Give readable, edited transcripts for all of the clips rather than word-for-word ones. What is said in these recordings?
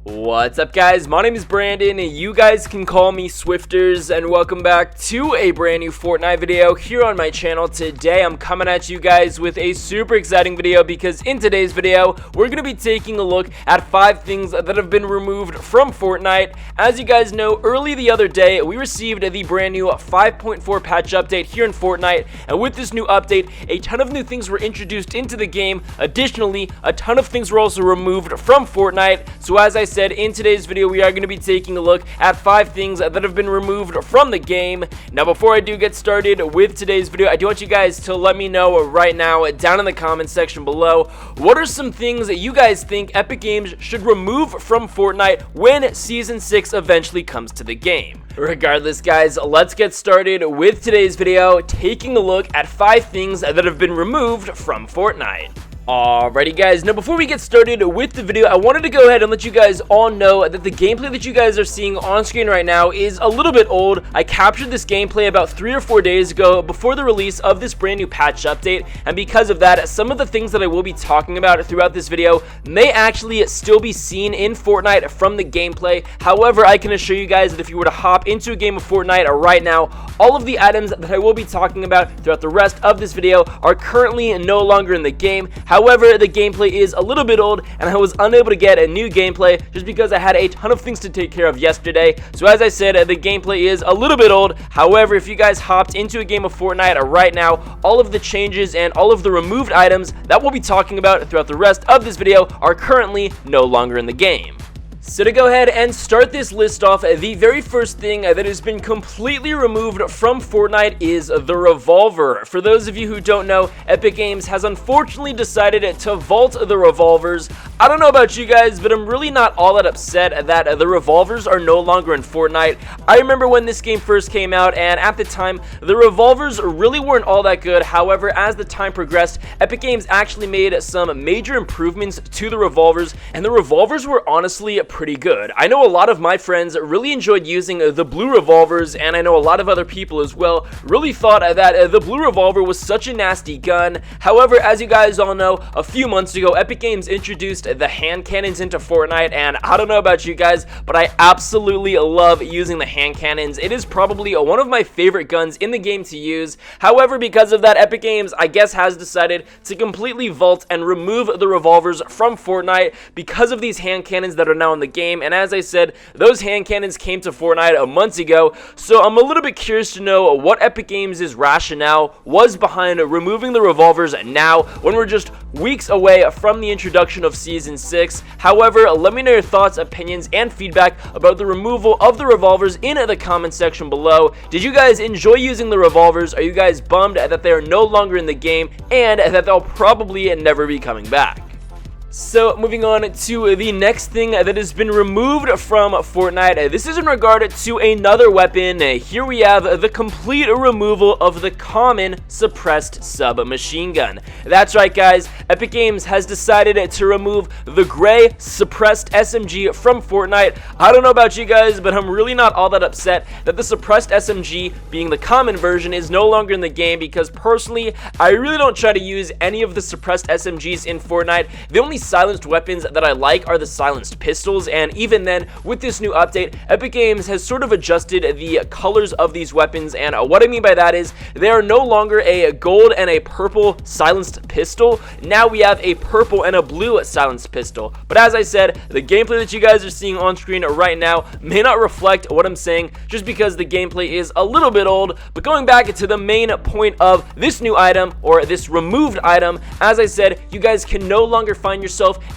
What's up, guys? My name is Brandon, you guys can call me Swifterrs, and welcome back to a brand new Fortnite video here on my channel. Today I'm coming at you guys with a super exciting video because in today's video we're going to be taking a look at 5 things that have been removed from Fortnite. As you guys know, early the other day we received the brand new 5.4 patch update here in Fortnite, and with this new update a ton of new things were introduced into the game. Additionally, a ton of things were also removed from Fortnite. So as I said, in today's video we are going to be taking a look at 5 things that have been removed from the game. Now before I do get started with today's video, I do want you guys to let me know right now down in the comment section below, what are some things that you guys think Epic Games should remove from Fortnite when Season 6 eventually comes to the game. Regardless, guys, let's get started with today's video, taking a look at 5 things that have been removed from Fortnite. Alrighty, guys, now before we get started with the video, I wanted to go ahead and let you guys all know that the gameplay that you guys are seeing on screen right now is a little bit old. I captured this gameplay about 3 or 4 days ago before the release of this brand new patch update, and because of that, some of the things that I will be talking about throughout this video may actually still be seen in Fortnite from the gameplay. However, I can assure you guys that if you were to hop into a game of Fortnite right now, all of the items that I will be talking about throughout the rest of this video are currently no longer in the game. However, the gameplay is a little bit old, and I was unable to get a new gameplay just because I had a ton of things to take care of yesterday. So as I said, the gameplay is a little bit old. However, if you guys hopped into a game of Fortnite right now, all of the changes and all of the removed items that we'll be talking about throughout the rest of this video are currently no longer in the game. So to go ahead and start this list off, the very first thing that has been completely removed from Fortnite is the Revolver. For those of you who don't know, Epic Games has unfortunately decided to vault the Revolvers. I don't know about you guys, but I'm really not all that upset that the Revolvers are no longer in Fortnite. I remember when this game first came out, and at the time, the Revolvers really weren't all that good. However, as the time progressed, Epic Games actually made some major improvements to the Revolvers, and the Revolvers were honestly pretty good. I know a lot of my friends really enjoyed using the blue Revolvers, and I know a lot of other people as well really thought that the blue Revolver was such a nasty gun. However, as you guys all know, a few months ago Epic Games introduced the hand cannons into Fortnite, and I don't know about you guys, but I absolutely love using the hand cannons. It is probably one of my favorite guns in the game to use. However, because of that, Epic Games, I guess, has decided to completely vault and remove the Revolvers from Fortnite because of these hand cannons that are now in the game. And as I said, those hand cannons came to Fortnite months ago, so I'm a little bit curious to know what Epic Games' rationale was behind removing the Revolvers now when we're just weeks away from the introduction of Season 6. However, let me know your thoughts, opinions, and feedback about the removal of the Revolvers in the comment section below. Did you guys enjoy using the Revolvers? Are you guys bummed that they are no longer in the game and that they'll probably never be coming back? So moving on to the next thing that has been removed from Fortnite. This is in regard to another weapon. Here we have the complete removal of the common suppressed submachine gun. That's right, guys, Epic Games has decided to remove the gray suppressed SMG from Fortnite. I don't know about you guys, but I'm really not all that upset that the suppressed SMG, being the common version, is no longer in the game, because personally I really don't try to use any of the suppressed SMGs in Fortnite. The only silenced weapons that I like are the silenced pistols, and even then, with this new update, Epic Games has sort of adjusted the colors of these weapons, and what I mean by that is they are no longer a gold and a purple silenced pistol. Now we have a purple and a blue silenced pistol. But as I said, the gameplay that you guys are seeing on screen right now may not reflect what I'm saying, just because the gameplay is a little bit old. But going back to the main point of this new item, or this removed item, as I said, you guys can no longer find yourself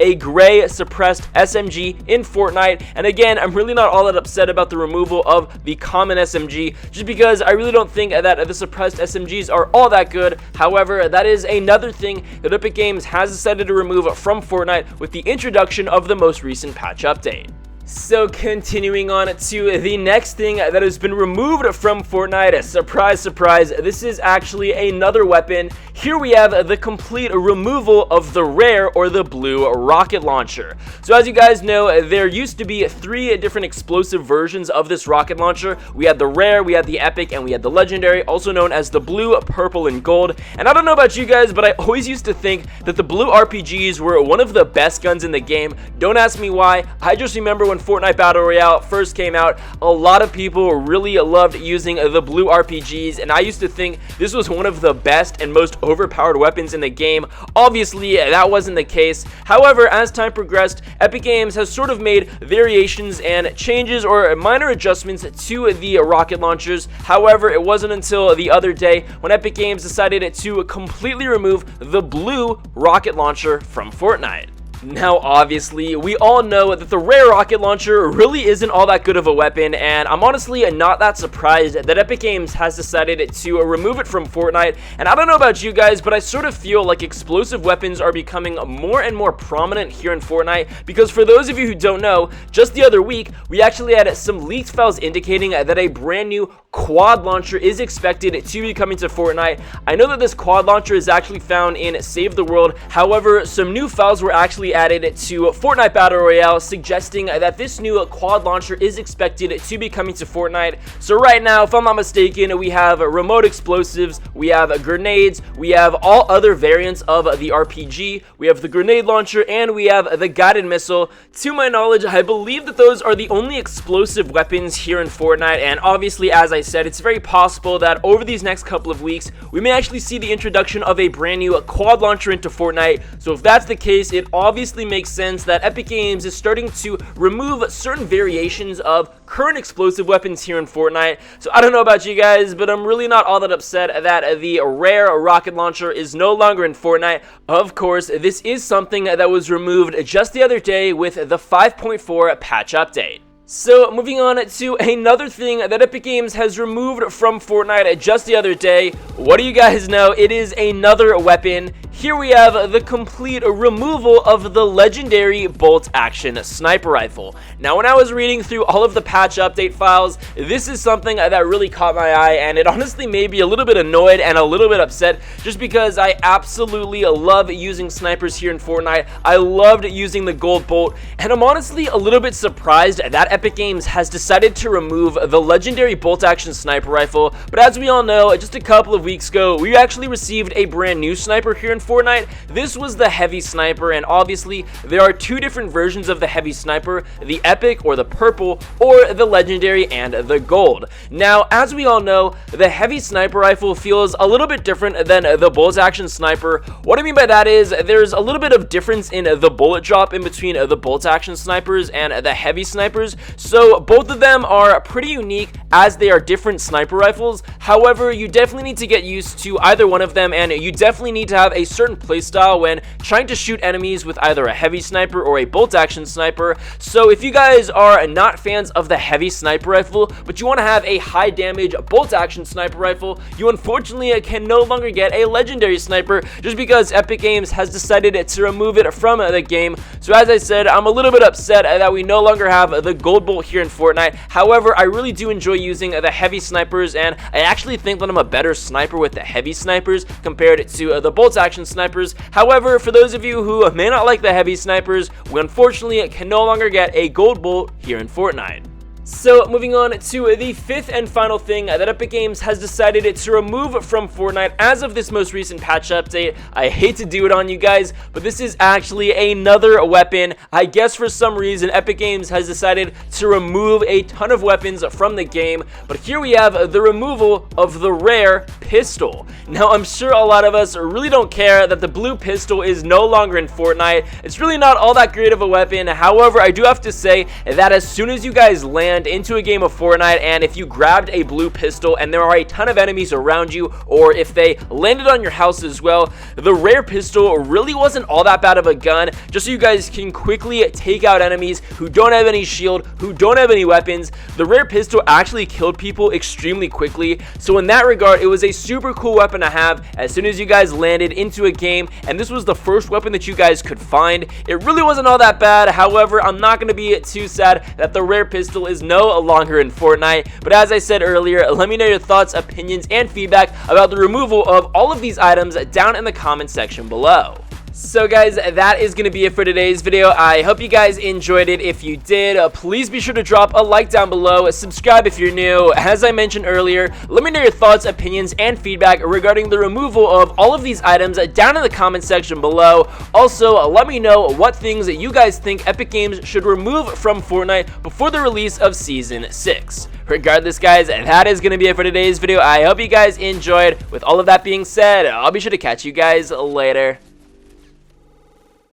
a gray suppressed SMG in Fortnite. And again, I'm really not all that upset about the removal of the common SMG, just because I really don't think that the suppressed SMGs are all that good. However, that is another thing that Epic Games has decided to remove from Fortnite with the introduction of the most recent patch update. So continuing on to the next thing that has been removed from Fortnite, surprise, surprise, this is actually another weapon. Here we have the complete removal of the rare or the blue rocket launcher. So as you guys know, there used to be 3 different explosive versions of this rocket launcher. We had the rare, we had the epic, and we had the legendary, also known as the blue, purple, and gold. And I don't know about you guys, but I always used to think that the blue RPGs were one of the best guns in the game. Don't ask me why, I just remember when Fortnite Battle Royale first came out, a lot of people really loved using the blue RPGs, and I used to think this was one of the best and most overpowered weapons in the game. Obviously, that wasn't the case. However, as time progressed, Epic Games has sort of made variations and changes or minor adjustments to the rocket launchers. However, it wasn't until the other day when Epic Games decided to completely remove the blue rocket launcher from Fortnite. Now, obviously, we all know that the rare rocket launcher really isn't all that good of a weapon, and I'm honestly not that surprised that Epic Games has decided to remove it from Fortnite. And I don't know about you guys, but I sort of feel like explosive weapons are becoming more and more prominent here in Fortnite, because for those of you who don't know, just the other week, we actually had some leaked files indicating that a brand new quad launcher is expected to be coming to Fortnite. I know that this quad launcher is actually found in Save the World. However, some new files were actually added to Fortnite Battle Royale suggesting that this new quad launcher is expected to be coming to Fortnite. So right now, if I'm not mistaken, we have remote explosives, we have grenades, we have all other variants of the RPG, we have the grenade launcher, and we have the guided missile. To my knowledge, I believe that those are the only explosive weapons here in Fortnite, and obviously, as I said, it's very possible that over these next couple of weeks, we may actually see the introduction of a brand new quad launcher into Fortnite. So if that's the case, it obviously makes sense that Epic Games is starting to remove certain variations of current explosive weapons here in Fortnite. So I don't know about you guys, but I'm really not all that upset that the rare rocket launcher is no longer in Fortnite. Of course, this is something that was removed just the other day with the 5.4 patch update. So moving on to another thing that Epic Games has removed from Fortnite just the other day. What do you guys know? It is another weapon. Here we have the complete removal of the legendary bolt action sniper rifle. Now, when I was reading through all of the patch update files, this is something that really caught my eye, and it honestly made me a little bit annoyed and a little bit upset, just because I absolutely love using snipers here in Fortnite. I loved using the gold bolt, and I'm honestly a little bit surprised that Epic Games has decided to remove the legendary bolt action sniper rifle. But as we all know, just a couple of weeks ago, we actually received a brand new sniper here in Fortnite. This was the heavy sniper, and obviously there are 2 different versions of the heavy sniper, the epic or the purple, or the legendary and the gold. Now, as we all know, the heavy sniper rifle feels a little bit different than the bolt action sniper. What I mean by that is there's a little bit of difference in the bullet drop in between the bolt action snipers and the heavy snipers. So both of them are pretty unique as they are different sniper rifles. However, you definitely need to get used to either one of them, and you definitely need to have a certain playstyle when trying to shoot enemies with either a heavy sniper or a bolt action sniper. So if you guys are not fans of the heavy sniper rifle, but you want to have a high damage bolt action sniper rifle, you unfortunately can no longer get a legendary sniper just because Epic Games has decided to remove it from the game. So as I said, I'm a little bit upset that we no longer have the gold bolt here in Fortnite. However, I really do enjoy using the heavy snipers, and I actually think that I'm a better sniper with the heavy snipers compared to the bolt action snipers. However, for those of you who may not like the heavy snipers, we unfortunately can no longer get a gold bolt here in Fortnite. So moving on to the 5th and final thing that Epic Games has decided to remove from Fortnite as of this most recent patch update. I hate to do it on you guys, but this is actually another weapon. I guess for some reason Epic Games has decided to remove a ton of weapons from the game, but here we have the removal of the rare pistol. Now, I'm sure a lot of us really don't care that the blue pistol is no longer in Fortnite. It's really not all that great of a weapon. However, I do have to say that as soon as you guys land land into a game of Fortnite, and if you grabbed a blue pistol and there are a ton of enemies around you, or if they landed on your house as well, the rare pistol really wasn't all that bad of a gun, just so you guys can quickly take out enemies who don't have any shield, who don't have any weapons. The rare pistol actually killed people extremely quickly, so in that regard, it was a super cool weapon to have as soon as you guys landed into a game, and this was the first weapon that you guys could find. It really wasn't all that bad. However, I'm not going to be too sad that the rare pistol is no longer in Fortnite, but as I said earlier, let me know your thoughts, opinions, and feedback about the removal of all of these items down in the comment section below. So guys, that is going to be it for today's video. I hope you guys enjoyed it. If you did, please be sure to drop a like down below, subscribe if you're new. As I mentioned earlier, let me know your thoughts, opinions, and feedback regarding the removal of all of these items down in the comment section below. Also, let me know what things that you guys think Epic Games should remove from Fortnite before the release of Season 6. Regardless, guys, that is going to be it for today's video. I hope you guys enjoyed. With all of that being said, I'll be sure to catch you guys later.